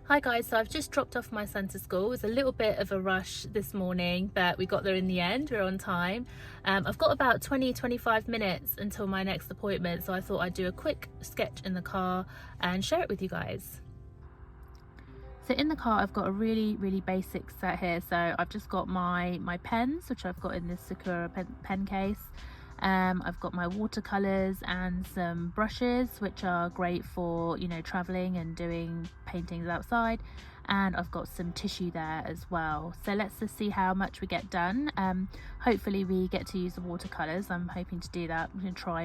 Hi guys, so I've just dropped off my son to school. It was a little bit of a rush this morning, but we got there in the end. We're on time. I've got about 20-25 minutes until my next appointment, so I thought I'd do a quick sketch in the car and share it with you guys. So in the car I've got a really basic set here. So I've just got my pens, which I've got in this Sakura pen case. I've got my watercolors and some brushes, which are great for, you know, traveling and doing paintings outside, and I've got some tissue there as well. So let's just see how much we get done. Hopefully we get to use the watercolors. I'm hoping to do that. I'm going to try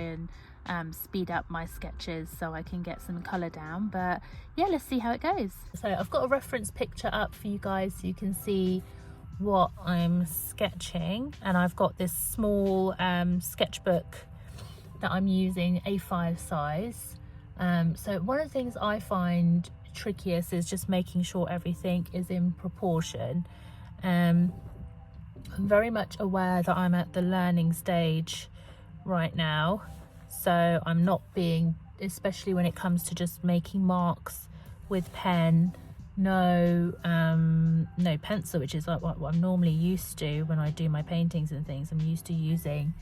and speed up my sketches so I can get some color down, but yeah, let's see how it goes. So I've got a reference picture up for you guys so you can see what I'm sketching, and I've got this small sketchbook that I'm using, A5 size. So one of the things I find trickiest is just making sure everything is in proportion. I'm very much aware that I'm at the learning stage right now, so I'm not being, especially when it comes to just making marks with pen, no pencil, which is like what I'm normally used to when I do my paintings and things. I'm used to using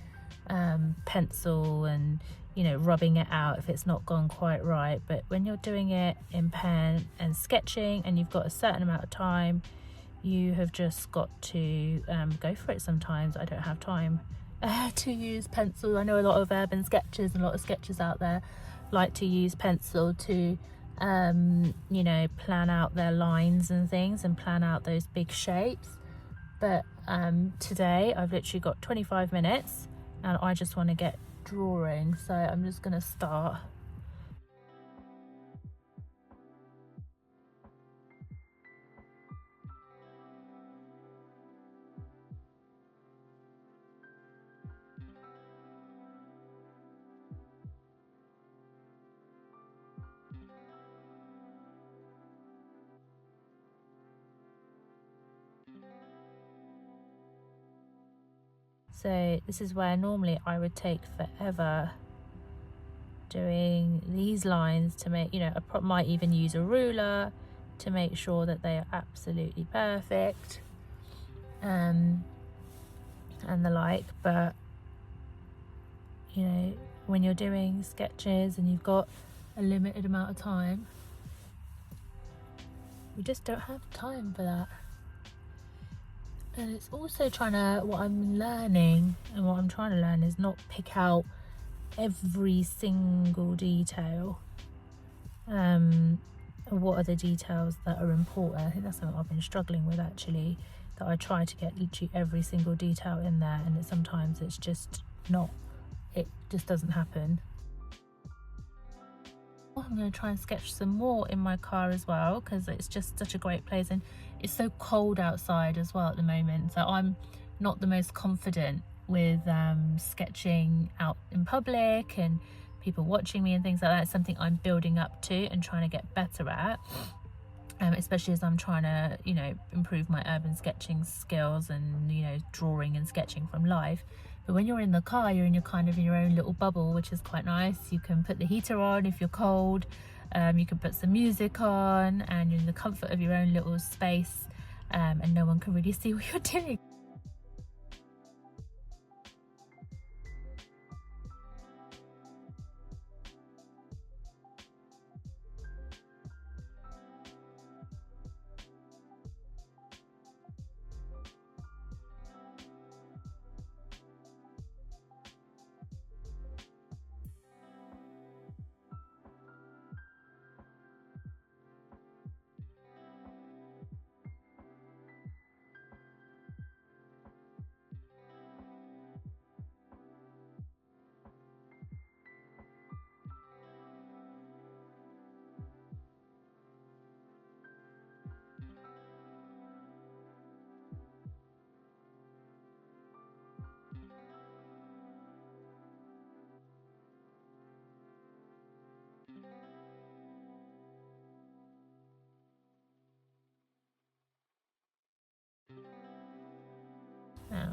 pencil and, you know, rubbing it out if it's not gone quite right. But when you're doing it in pen and sketching and you've got a certain amount of time, you have just got to go for it. Sometimes I don't have time to use pencil. I know a lot of urban sketchers and a lot of sketchers out there like to use pencil to you know, plan out their lines and things and plan out those big shapes. But today I've literally got 25 minutes and I just want to get drawing, so I'm just going to start. So this is where normally I would take forever doing these lines to make, you know, I might even use a ruler to make sure that they are absolutely perfect and the like. But you know, when you're doing sketches and you've got a limited amount of time, you just don't have time for that. And it's also what I'm learning and what I'm trying to learn is not pick out every single detail. What are the details that are important? I think that's something I've been struggling with actually, that I try to get literally every single detail in there, and sometimes it's just not, it just doesn't happen. I'm going to try and sketch some more in my car as well, because it's just such a great place, and it's so cold outside as well at the moment, so I'm not the most confident with sketching out in public and people watching me and things like that. It's something I'm building up to and trying to get better at, especially as I'm trying to, you know, improve my urban sketching skills and, you know, drawing and sketching from life. But when you're in the car, you're in your kind of in your own little bubble, which is quite nice. You can put the heater on if you're cold, you can put some music on, and you're in the comfort of your own little space, and no one can really see what you're doing.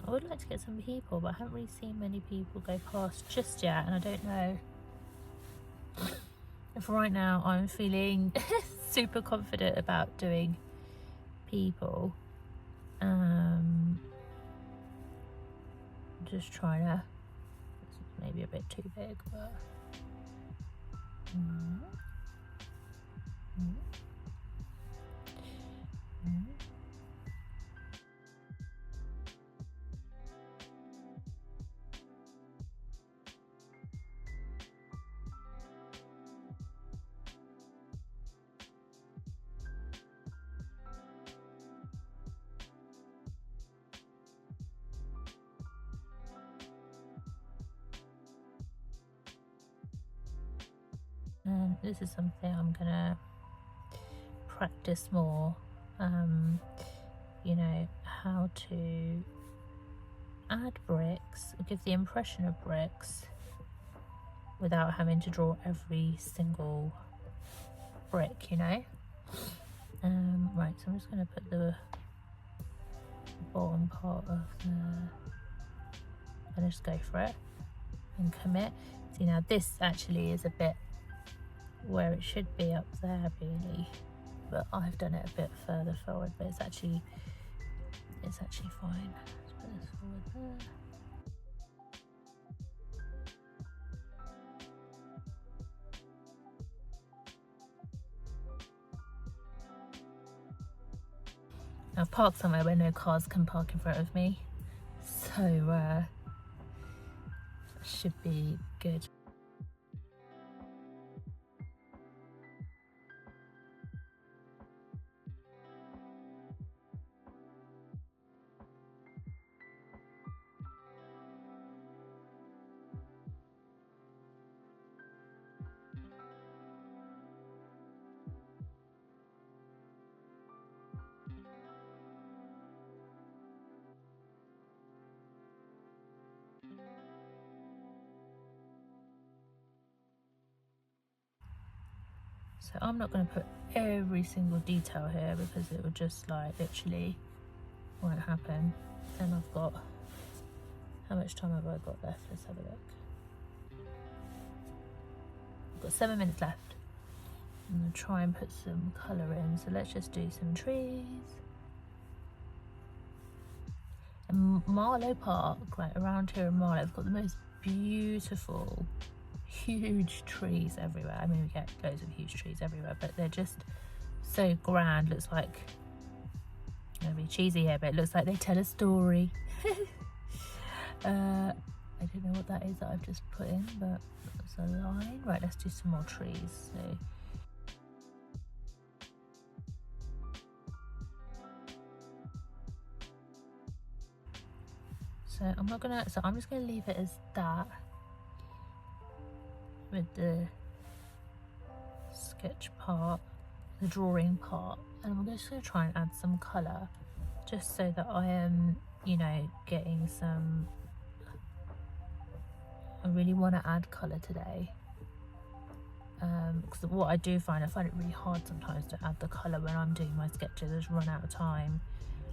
I would like to get some people, but I haven't really seen many people go past just yet, and I don't know if right now I'm feeling super confident about doing people. Just trying to, this is maybe a bit too big, but this is something I'm gonna practice more. You know, how to add bricks, or give the impression of bricks without having to draw every single brick, you know. Right, so I'm just going to put the bottom part of the, I'm going to just go for it and commit. See, now this actually is a bit where it should be up there really, but I've done it a bit further forward, but it's actually fine. Let's put this forward there. I've parked somewhere where no cars can park in front of me, so should be good. So I'm not going to put every single detail here because it would just like literally won't happen. Then I've got, how much time have I got left? Let's have a look. I've got 7 minutes left. I'm going to try and put some colour in. So let's just do some trees. And Marlow Park, right around here in Marlow, I've got the most beautiful huge trees everywhere. I mean, we get loads of huge trees everywhere, but they're just so grand. Looks like, I'm gonna be cheesy here, but it looks like they tell a story. I don't know what that is that I've just put in, but it's a line. Right, let's do some more trees. So I'm not gonna, so I'm just gonna leave it as that with the sketch part, the drawing part, and I'm just going to try and add some colour just so that I am, you know, getting some, I really want to add colour today, because what I do find, I find it really hard sometimes to add the colour when I'm doing my sketches. I just run out of time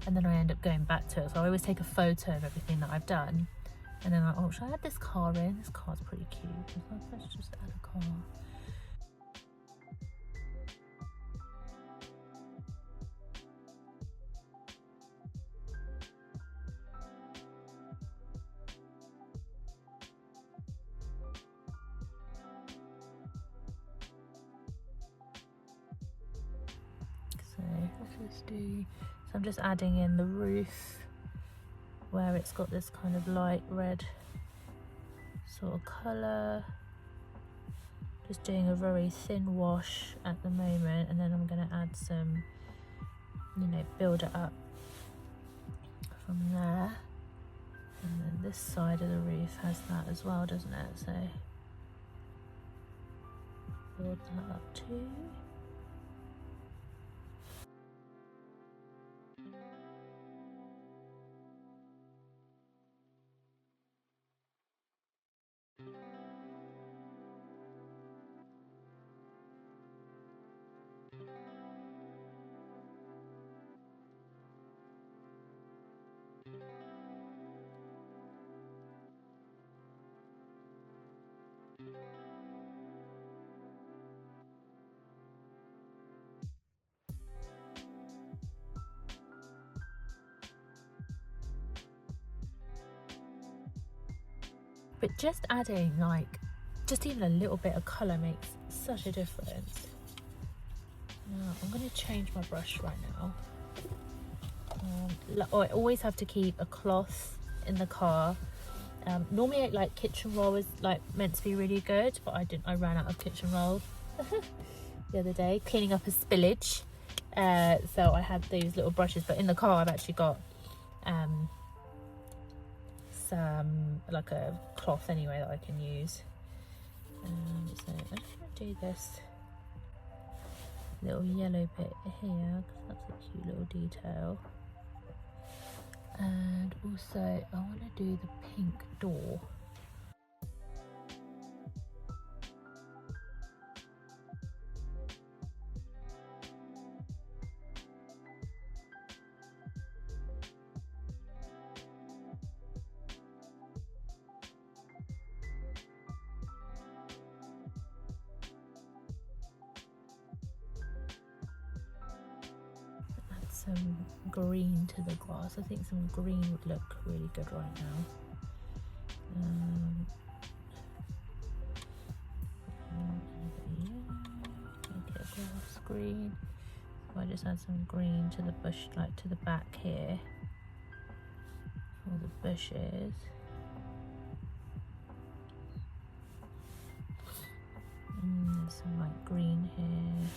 and then I end up going back to it, so I always take a photo of everything that I've done and then oh, should I add this car in? This car's pretty cute. Let's just add a car. So let's just do, so I'm just adding in the roof where it's got this kind of light red sort of colour. Just doing a very thin wash at the moment, and then I'm going to add some, you know, build it up from there. And then this side of the roof has that as well, doesn't it? So build that up too. but just adding like just even a little bit of colour makes such a difference. Now I'm going to change my brush right now. I always have to keep a cloth in the car. Normally like kitchen roll is like meant to be really good, but I ran out of kitchen roll the other day cleaning up a spillage, so I had these little brushes, but in the car I've actually got some like a cloth anyway that I can use. So I'm just going to do this little yellow bit here because that's a cute little detail. And also I want to do the pink door. Add some green to the grass. I think some green would look really good right now. Make it a grass green. So I just add some green to the bush, like to the back here. All the bushes. There's some like green here.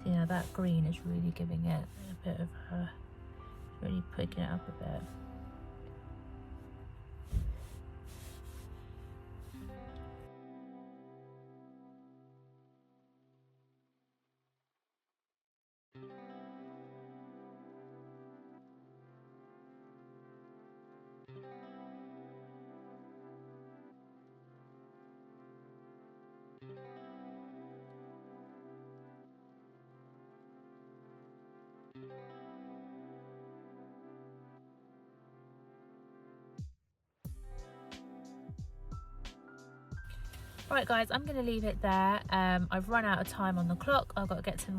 See, now that green is really giving it a bit of really picking it up a bit. Right guys, I'm going to leave it there. I've run out of time on the clock. I've got to get to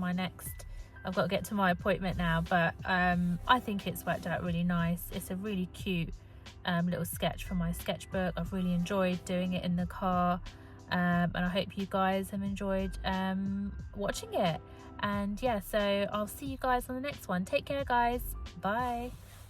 my appointment now, but I think it's worked out really nice. It's a really cute little sketch from my sketchbook. I've really enjoyed doing it in the car, and I hope you guys have enjoyed watching it. And yeah, so I'll see you guys on the next one. Take care guys, bye.